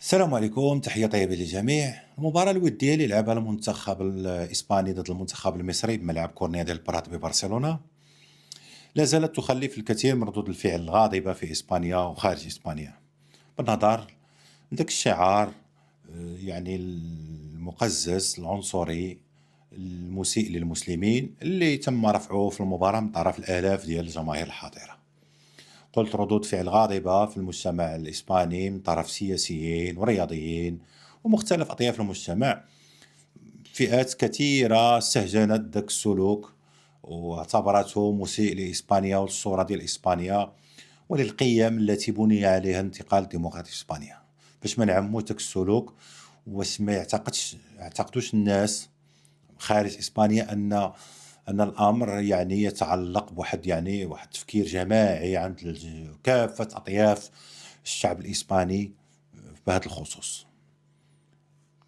السلام عليكم، تحية طيبة للجميع. المباراة الودية اللي لعبها المنتخب الإسباني ضد المنتخب المصري بملعب كورنيا ديل برات ببرشلونة لا زالت تخلف الكثير من ردود الفعل الغاضبة في إسبانيا وخارج إسبانيا، بالنظر عن ذاك الشعار يعني المقزز العنصري المسيء للمسلمين اللي تم رفعه في المباراة من طرف الآلاف ديال الجماهير الحاضرة. قلت ردود فعل غاضبة في المجتمع الإسباني من طرف سياسيين ورياضيين ومختلف أطياف المجتمع. فئات كثيرة استهجنت ذاك السلوك واعتبرته مسيء لإسبانيا وللصورة ديال إسبانيا وللقيم التي بني عليها انتقال الديمقراطية في إسبانيا. باش ما نعمو داك السلوك، واش ما يعتقدوش الناس خارج إسبانيا أن الأمر يعني يتعلق بواحد واحد التفكير جماعي عند كافة أطياف الشعب الإسباني بهذا الخصوص.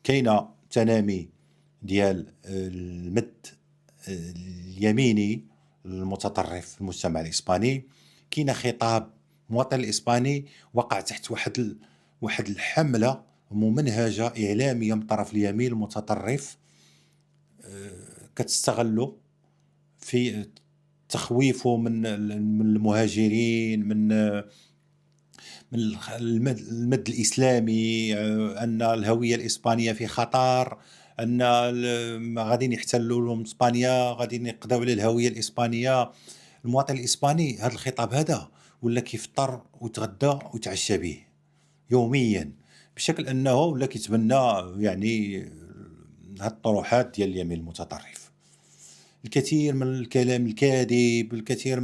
كاينة تنامي ديال المد اليميني المتطرف في المجتمع الإسباني. كاينة خطاب المواطن الإسباني وقع تحت واحد الحملة ممنهجة إعلامية من طرف اليمين المتطرف، كتستغلّه في تخويفه من المهاجرين، من المد الإسلامي، أن الهوية الإسبانية في خطر، أن غاديين يحتلوا لهم إسبانيا، غاديين يقضيو على الهوية الإسبانية. المواطن الإسباني هذا الخطاب هذا ولا كيفطر ويتغدى ويتعشى به يوميًا، بشكل أنه ولا كيتبنى يعني هاد الطروحات ديال اليمين المتطرف. الكثير من الكلام الكاذب، الكثير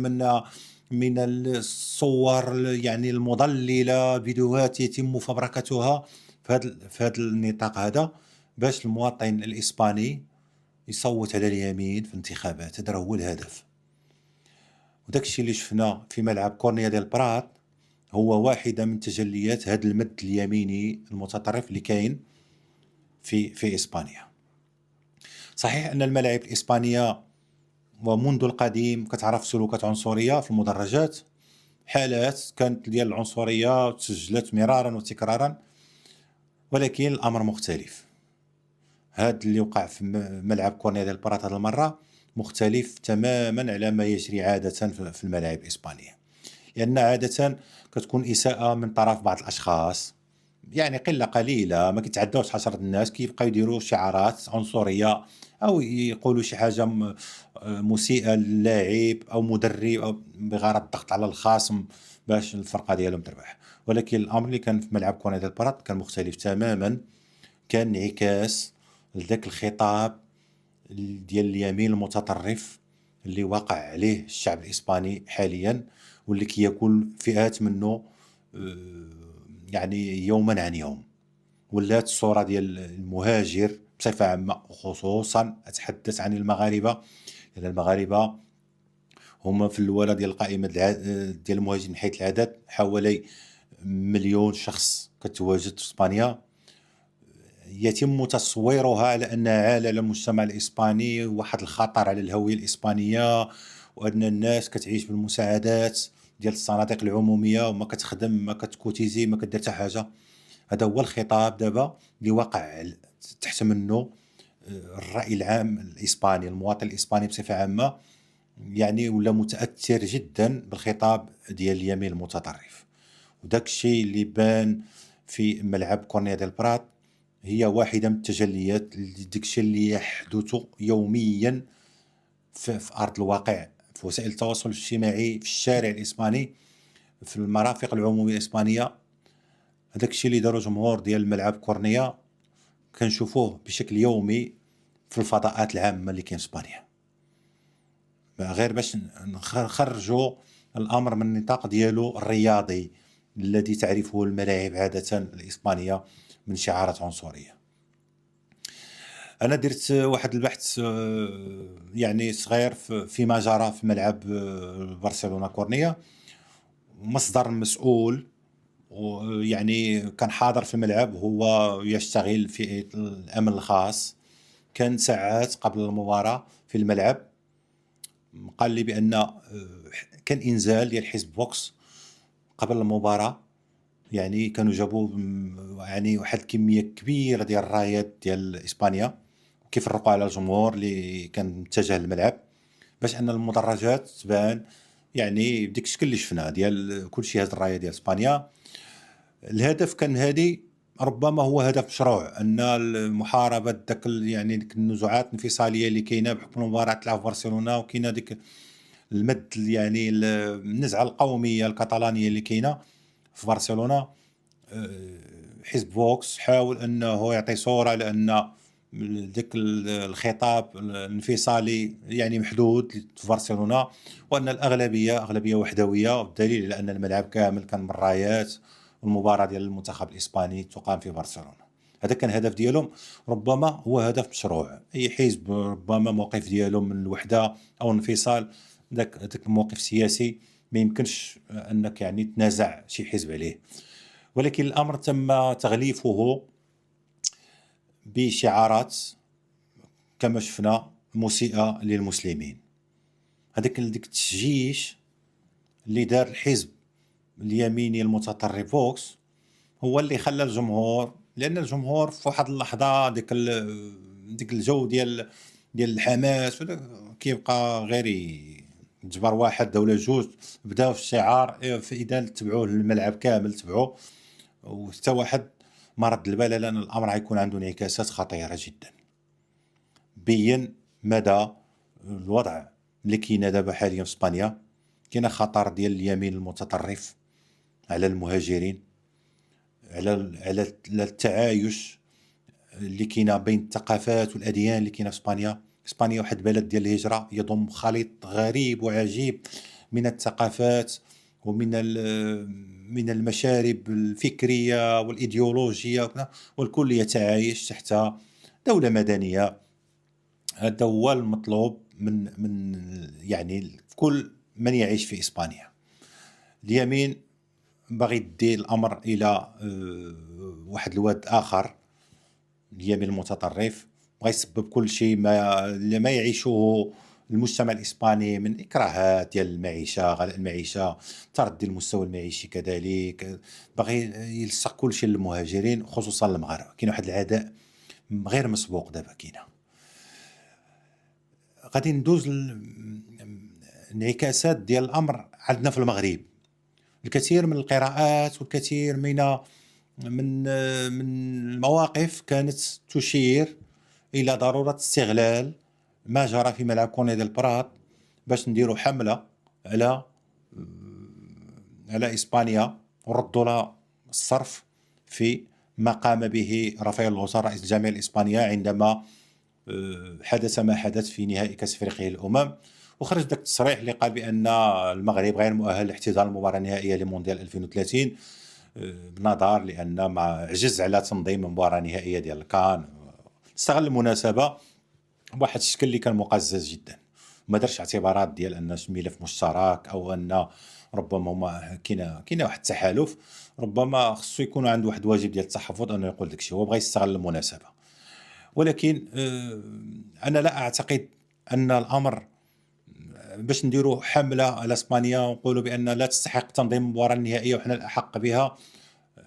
من الصور يعني المضللة، فيديوهات يتم فبركتها في هذا النطاق هذا، باش المواطن الإسباني يصوت على اليمين في الانتخابات. هذا راه هو الهدف. وداك الشيء اللي شفنا في ملعب كورنيا ديال برات هو واحدة من تجليات هذا المد اليميني المتطرف اللي كاين في إسبانيا. صحيح أن الملاعب الإسبانية ومنذ القديم كتعرف سلوكات عنصرية في المدرجات، حالات كانت ديال العنصرية تسجلت مرارا وتكرارا، ولكن الأمر مختلف. هذا اللي وقع في ملعب كورنيا ديال برات هذه المرة مختلف تماما على ما يجري عادة في الملاعب الإسبانية، لأن عادة كتكون إساءة من طرف بعض الأشخاص، يعني قلة قليلة ما كيتعداوش 10 الناس، كيبقاو يديروا شعارات عنصرية أو يقولوا شي حاجة مسيئة للاعب أو مدرب أو بغرض الضغط على الخصم باش الفرقة ديالهم تربح. ولكن الأمر اللي كان في ملعب كورنيا ديال برات كان مختلف تماما، كان انعكاس لذاك الخطاب ديال اليمين المتطرف اللي واقع عليه الشعب الإسباني حاليا، واللي كياكل فئات منه يعني يوما عن يوم. ولات الصورة ديال المهاجر بصفة عامة، وخصوصا أتحدث عن المغاربة، لأن المغاربة هما في الأولى ديال القائمة ديال المهاجرين من حيث العدد، حوالي مليون شخص كتواجد في إسبانيا. يتم تصويرها على أنها عالة على المجتمع الإسباني، وواحد الخطر على الهوية الإسبانية، وأن الناس كتعيش بالمساعدات ديال الصناديق العمومية وما كتخدم، ما كتكوتيزي، ما كدير حتى حاجة. هذا هو الخطاب دابا اللي واقع تحت منه الرأي العام الإسباني، المواطن الإسباني بصفة عامة يعني ولا متأثر جدا بالخطاب ديال اليمين المتطرف. وداك الشيء اللي بان في ملعب كورنيا ديل برات هي واحدة من التجليات داك الشيء اللي يحدث يوميا في أرض الواقع، في وسائل التواصل الاجتماعي، في الشارع الإسباني، في المرافق العمومية الإسبانية. هذاك الشيء اللي دارو جمهور ديال ملعب كورنيا كنشوفوه بشكل يومي في الفضاءات العامة اللي كاين في إسبانيا، غير باش نخرجوا الأمر من النطاق ديالو الرياضي الذي تعرفه الملاعب عادة الإسبانية من شعارات عنصرية. أنا درت واحد البحث يعني صغير فيما جرى في ملعب برشلونة كورنيا. مصدر مسؤول ويعني كان حاضر في الملعب، هو يشتغل في الأمن الخاص، كان ساعات قبل المباراة في الملعب، قال لي بأن كان إنزال ديال حزب فوكس قبل المباراة يعني كانوا جابوا يعني واحد الكمية كبيرة ديال الرايات ديال إسبانيا، كيفرقوا على الجمهور اللي كان متجه للملعب، باش أن المدرجات تبان يعني بديك الشكل اللي شفناه ديال كلشي هاز الراية ديال إسبانيا. الهدف كان هادي، ربما هو هدف مشروع، أن محاربة يعني ديك النزوعات الانفصالية اللي كاينة بحكم المباراة تلعب في برشلونة، وكاينة ديك يعني النزعة القومية الكتالانية اللي كاينة في برشلونة. حزب فوكس حاول أنه يعطي صورة لأن ديك الخطاب الانفصالي يعني محدود في برشلونة، وأن الأغلبية أغلبية وحدوية، والدليل على أن الملعب كامل كان من رايات، والمباراة ديال المنتخب الإسباني تقام في برشلونة. هذا كان الهدف ديالهم، ربما هو هدف مشروع. أي حزب ربما موقف ديالو من الوحدة أو الانفصال، داك الموقف السياسي ما يمكنش أنك يعني تنازع شي حزب عليه، ولكن الأمر تم تغليفه بشعارات كما شفنا مسيئة للمسلمين. هذاك ديك التشجيش اللي دار الحزب اليميني المتطرف فوكس هو اللي خلى الجمهور، لأن الجمهور في واحد اللحظة ديك الجو ديال الحماس كيبقى غير جبر واحد دولة جوج، بداو في الشعار، فإذا تبعوه الملعب كامل تبعوه، وحتى واحد ما رد البال، لأن الأمر غيكون عنده انعكاسات خطيرة جدا. بين مدى الوضع اللي كاين دابا حاليا في اسبانيا، كاين خطر ديال اليمين المتطرف على المهاجرين، على التعايش اللي كاينه بين الثقافات والاديان اللي كاينه في اسبانيا. اسبانيا واحد البلد ديال الهجره، يضم خليط غريب وعجيب من الثقافات ومن من المشارب الفكريه والايديولوجيه وكذا، والكل يتعايش تحت دوله مدنيه. هذا هو المطلوب من يعني كل من يعيش في اسبانيا. اليمين باغي يدي الامر الى واحد الواد اخر، اليمين المتطرف، بغى يسبب كل شيء ما يعيشه المجتمع الاسباني من اكراهات ديال المعيشه، غلاء المعيشه، تردي المستوى المعيشي كذلك، باغي يلصق كل شيء للمهاجرين خصوصا المغاربه. كاين واحد العداء غير مسبوق دابا كاينه. غادي ندوز الانعكاسات ديال الامر عندنا في المغرب. الكثير من القراءات والكثير من المواقف كانت تشير الى ضروره استغلال ما جرى في ملعب كوني ديل برات باش نديروا حمله على اسبانيا، وردوا لها الصرف في ما قام به رفيع الوزراء رئيس الجامعه الاسبانيه عندما حدث ما حدث في نهائي كأس افريقيا للامم. وخرج ذاك التصريح اللي قال بان المغرب غير مؤهل لاحتضان المباراه النهائيه لمونديال 2030، بنظر لان ما عجز على تنظيم مباراه نهائيه ديال الكان. استغل المناسبه بواحد الشكل اللي كان مقزز جدا، ما دارش اعتبارات ديال ان ملف مشترك او ان ربما هما كاينه واحد التحالف. ربما خصو يكون عنده واحد الواجب ديال التحفظ انه يقول داكشي، هو بغى يستغل المناسبه. ولكن انا لا اعتقد ان الامر باش نديروا حمله على اسبانيا ونقولوا بان لا تستحق تنظيم المباراه النهائيه وحنا الاحق بها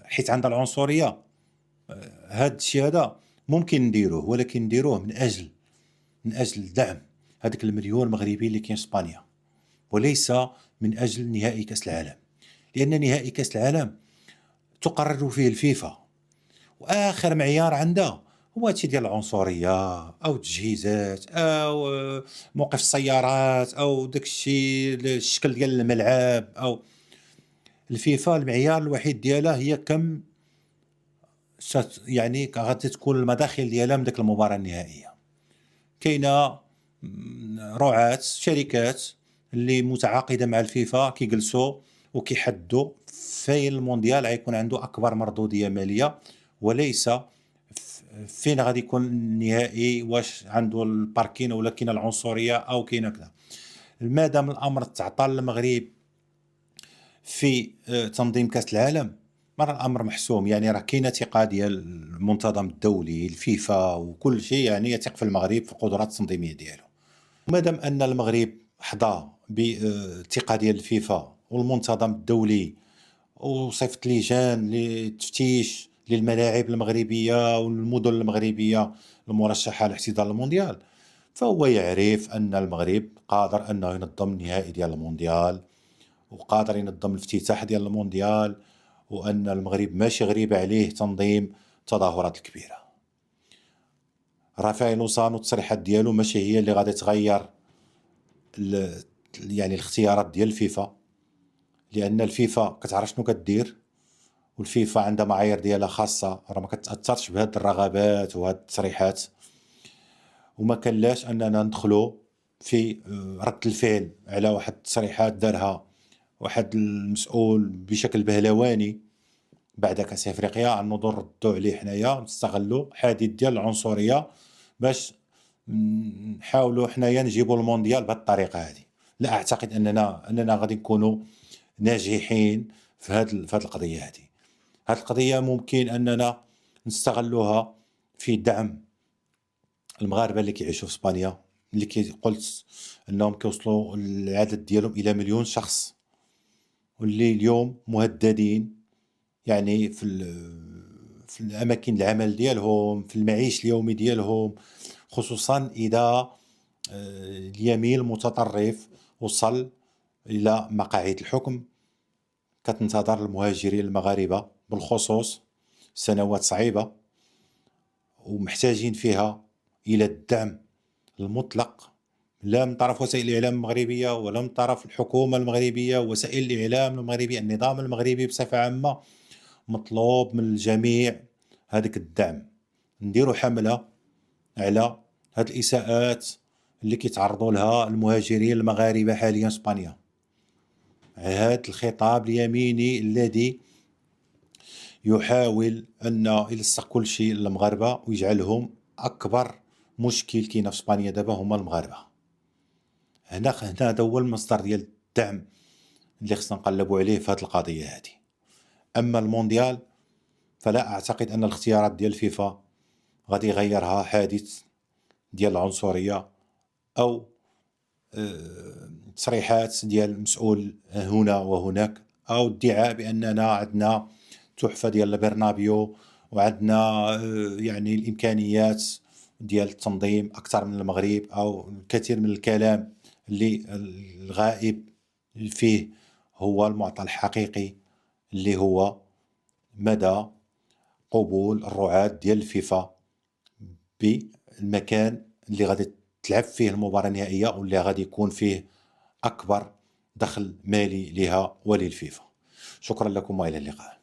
حيت عندها العنصريه. هذا الشيء هذا ممكن نديروه، ولكن نديروه من اجل دعم هذاك المليون مغربي اللي كاين في اسبانيا، وليس من اجل نهائي كاس العالم. لان نهائي كاس العالم تقرر فيه الفيفا، واخر معيار عندها هو هادشي ديال العنصريه او التجهيزات او موقف السيارات او داكشي الشكل ديال الملعب. او الفيفا المعيار الوحيد ديالها هي كم يعني غادي تكون المداخل ديالها من ديك المباراه النهائيه. كاينه رعاة شركات اللي متعاقده مع الفيفا كيجلسوا وكيحدوا فين المونديال غيكون عنده اكبر مردوديه ماليه، وليس فين غادي يكون النهائي، واش عنده الباركين ولا كاينه العنصريه او كاينه كذا. مادام الامر تعطل المغرب في تنظيم كاس العالم، مرة الامر محسوم. يعني راه كاينه ثقه ديال المنتظم الدولي الفيفا وكل شيء، يعني يثق في المغرب في القدرات التنظيميه ديالو. مادام ان المغرب حظى بالثقه ديال الفيفا والمنتظم الدولي وصيفط لجان للتفتيش للملاعب المغربية والمدن المغربية المرشحة لاحتضان المونديال، فهو يعرف أن المغرب قادر أنه ينظم النهائي ديال المونديال، وقادر ينظم الافتتاح ديال المونديال، وأن المغرب ماشي غريبة عليه تنظيم التظاهرات الكبيرة. رافائيل لوسانو التصريحات ديالو ماشي هي اللي غادي تغير يعني الاختيارات ديال الفيفا، لأن الفيفا كتعرف شنو كدير، والفيفا عندها معايير ديالها خاصة راه ما كتأثرش بهاد الرغبات وهاد التصريحات، وما كلاش أننا ندخلو في رد الفعل على واحد التصريحات دارها واحد المسؤول بشكل بهلواني بعد كأس افريقيا، انه نردو عليه حنايا نستغلو حديث ديال العنصرية باش نحاولوا حنايا نجيبوا المونديال بهذه الطريقة هذه. لا اعتقد اننا غادي نكونوا ناجحين في هذه القضية هذه. هذه القضية ممكن اننا نستغلوها في دعم المغاربة اللي كيعيشوا في اسبانيا، اللي قلت انهم كيوصلوا العدد ديالهم الى 1,000,000 شخص، واللي اليوم مهددين يعني في الاماكن العمل ديالهم، في المعيش اليومي ديالهم، خصوصا اذا اليمين المتطرف وصل الى مقاعد الحكم. كتنتظر المهاجرين المغاربه بالخصوص سنوات صعيبه، ومحتاجين فيها الى الدعم المطلق، لا من طرف وسائل الاعلام المغربيه ولا من طرف الحكومه المغربيه ووسائل الاعلام المغربيه، النظام المغربي بصفه عامه. مطلوب من الجميع هذاك الدعم، نديروا حملة على هاد الإساءات اللي كيتعرضوا لها المهاجرين المغاربة حاليا في اسبانيا. هاد الخطاب اليميني الذي يحاول ان يلصق كل شيء للمغاربة ويجعلهم اكبر مشكل كاين في اسبانيا دابا هما المغاربة. هذا هو المصدر ديال الدعم اللي خصنا نقلبوا عليه في هذه القضية هذه. اما المونديال فلا اعتقد ان الاختيارات ديال الفيفا غادي يغيرها حادث ديال العنصرية او تصريحات ديال مسؤول هنا وهناك، او ادعاء باننا عندنا تحفة ديال البرنابيو وعندنا يعني الامكانيات ديال التنظيم اكثر من المغرب، او الكثير من الكلام اللي الغائب فيه هو المعطى الحقيقي اللي هو مدى قبول الرعاة ديال الفيفا بالمكان اللي غادي تلعب فيه المباراة النهائية واللي غادي يكون فيه أكبر دخل مالي لها وللفيفا. شكرا لكم وإلى اللقاء.